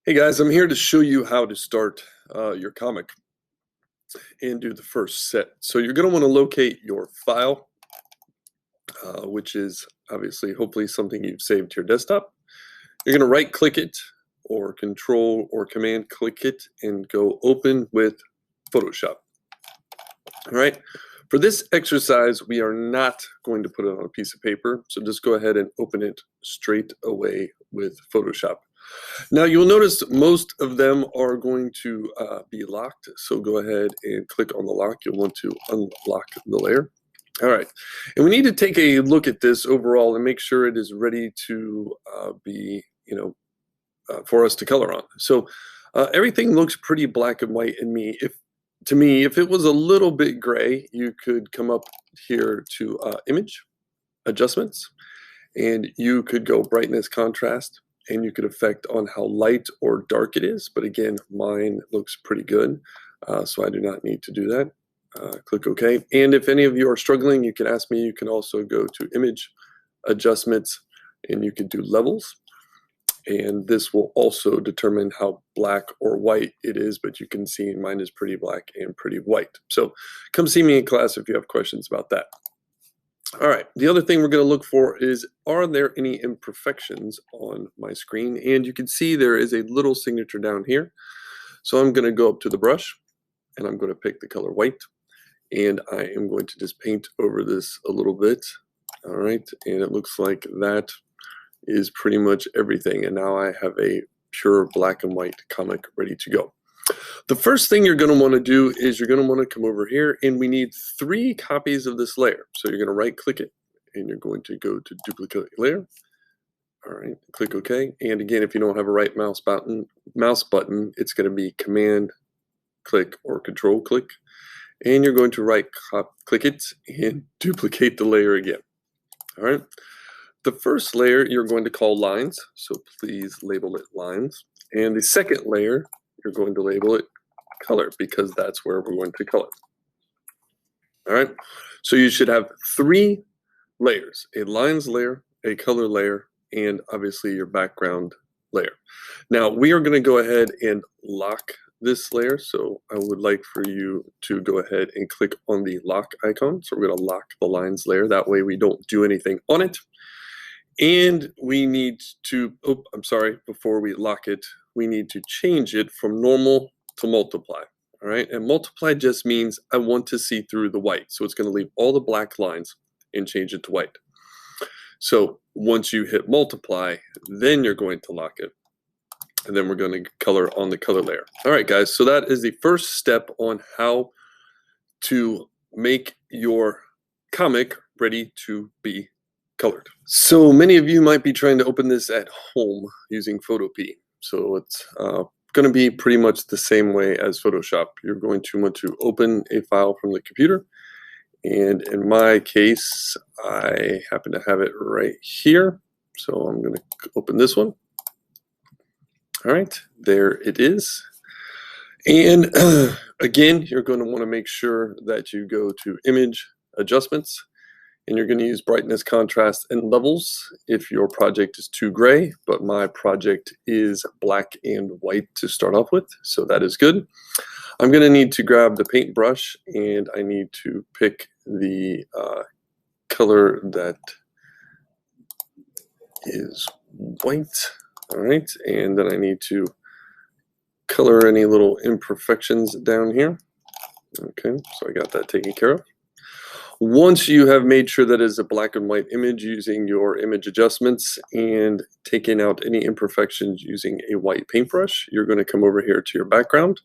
Hey guys, I'm here to show you how to start your comic and do the first set. So you're going to want to locate your file, which is obviously hopefully something you've saved to your desktop. You're going to right click it or control or command click it and go open with Photoshop. All right. For this exercise, we are not going to put it on a piece of paper. So just go ahead and open it straight away with Photoshop. Now you'll notice most of them are going to be locked, so go ahead and click on the lock. You'll want to unlock the layer. All right, and we need to take a look at this overall and make sure it is ready to be, for us to color on. So everything looks pretty black and white to me. If it was a little bit gray, you could come up here to image, adjustments, and you could go brightness, contrast, and you could affect on how light or dark it is. But again, mine looks pretty good, so I do not need to do that. Click OK. And if any of you are struggling, you can ask me. You can also go to image, adjustments, and you can do levels. And this will also determine how black or white it is, but you can see mine is pretty black and pretty white. So come see me in class if you have questions about that. All right, the other thing we're going to look for is, are there any imperfections on my screen? And you can see there is a little signature down here. So I'm going to go up to the brush and I'm going to pick the color white. And I am going to just paint over this a little bit. All right, and it looks like that is pretty much everything. And now I have a pure black and white comic ready to go. The first thing you're going to want to do is you're going to want to come over here, and we need 3 copies of this layer. So you're going to right click it and you're going to go to duplicate layer. All right, click OK. And again, if you don't have a right mouse button, it's going to be command click or control click. And you're going to right click it and duplicate the layer again. All right. The first layer you're going to call lines. So please label it lines. And the second layer, you're going to label it color, because that's where we're going to color. All right, so you should have 3 layers: a lines layer, a color layer, and obviously your background layer. Now we are going to go ahead and lock this layer, so I would like for you to go ahead and click on the lock icon. So we're going to lock the lines layer, that way we don't do anything on it. And we need to, before we lock it, we need to change it from normal to multiply. All right, and multiply just means I want to see through the white. So it's going to leave all the black lines and change it to white. So once you hit multiply, then you're going to lock it. And then we're going to color on the color layer. All right, guys, so that is the first step on how to make your comic ready to be colored. So many of you might be trying to open this at home using Photopea. So it's going to be pretty much the same way as Photoshop. You're going to want to open a file from the computer. And in my case, I happen to have it right here. So I'm going to open this one. All right, there it is. And again, you're going to want to make sure that you go to image, adjustments, and you're going to use brightness, contrast, and levels if your project is too gray, but my project is black and white to start off with, so that is good. I'm going to need to grab the paintbrush, and I need to pick the color that is white. All right, and then I need to color any little imperfections down here. Okay, so I got that taken care of. Once you have made sure that is a black and white image using your image adjustments and taking out any imperfections using a white paintbrush, you're going to come over here to your background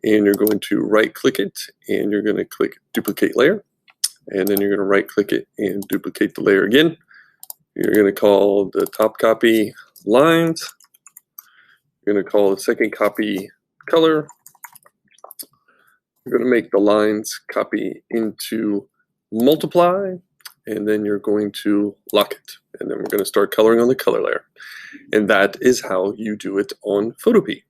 and you're going to right click it and you're going to click duplicate layer, and then you're going to right click it and duplicate the layer again. You're going to call the top copy lines. You're going to call the second copy color. You're going to make the lines copy into multiply, and then you're going to lock it, and then we're going to start coloring on the color layer. And that is how you do it on Photopea.